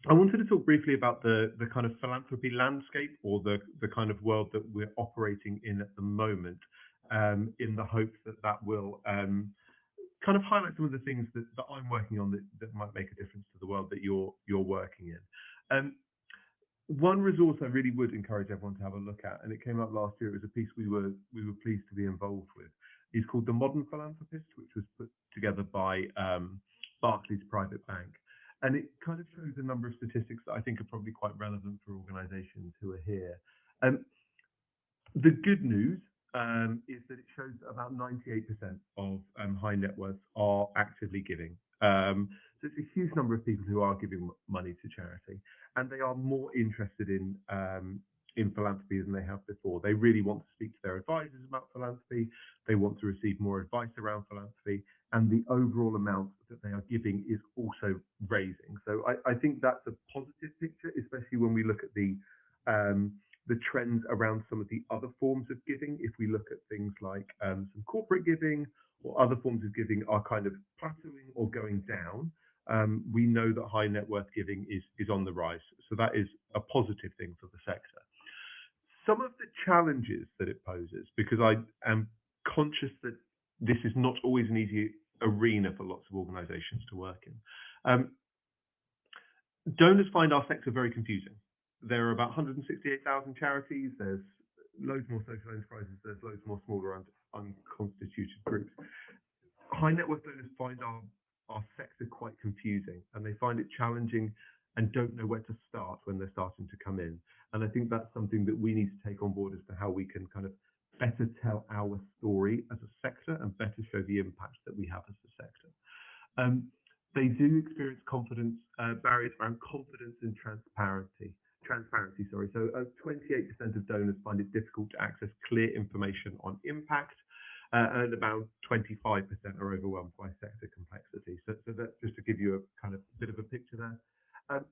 I wanted to talk briefly about the kind of philanthropy landscape, or the kind of world that we're operating in at the moment, in the hope that that will kind of highlight some of the things that I'm working on that might make a difference to the world that you're working in. One resource I really would encourage everyone to have a look at, and it came up last year. It was a piece we were pleased to be involved with. Is called The Modern Philanthropist, which was put together by Barclays Private Bank, and it kind of shows a number of statistics that I think are probably quite relevant for organisations who are here. Um, the good news is that it shows that about 98% of high net worths are actively giving. So it's a huge number of people who are giving money to charity, and they are more interested in philanthropy than they have before. They really want to speak to their advisors about philanthropy. They want to receive more advice around philanthropy, and the overall amount that they are giving is also raising. So I think that's a positive picture, especially when we look at the trends around some of the other forms of giving. If we look at things like some corporate giving or other forms of giving are kind of plateauing or going down, we know that high net worth giving is on the rise. So that is a positive thing for the sector. Some of the challenges that it poses, because I am conscious that this is not always an easy arena for lots of organisations to work in. Donors find our sector very confusing. There are about 168,000 charities. There's loads more social enterprises. There's loads more smaller and unconstituted groups. High net worth donors find our sector quite confusing, and they find it challenging and don't know where to start when they're starting to come in. And I think that's something that we need to take on board as to how we can kind of better tell our story as a sector and better show the impact that we have as a sector. They do experience confidence barriers around confidence and transparency. So 28% of donors find it difficult to access clear information on impact, and about 25% are overwhelmed by sector complexity. So that's just to give you a kind of bit of a picture there.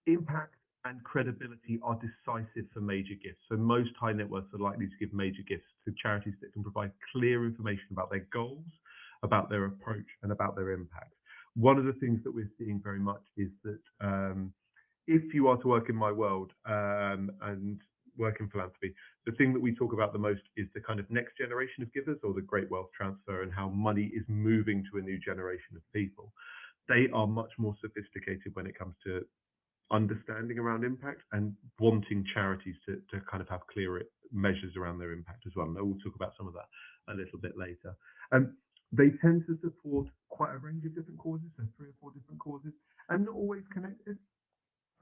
Impact and credibility are decisive for major gifts. So most high net worths are likely to give major gifts to charities that can provide clear information about their goals, about their approach, and about their impact. One of the things that we're seeing very much is that if you are to work in my world and work in philanthropy, the thing that we talk about the most is the kind of next generation of givers, or the great wealth transfer, and how money is moving to a new generation of people. They are much more sophisticated when it comes to understanding around impact and wanting charities to kind of have clearer measures around their impact as well. And we'll talk about some of that a little bit later. They tend to support quite a range of different causes, so 3 or 4 different causes, and not always connected.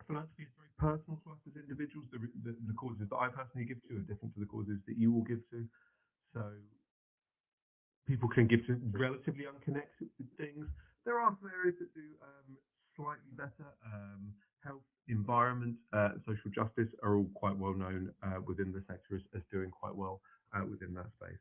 Philanthropy is very personal to us as individuals. The causes that I personally give to are different to the causes that you will give to. So people can give to relatively unconnected things. There are some areas that do slightly better. Health, environment, social justice are all quite well known within the sector as doing quite well within that space.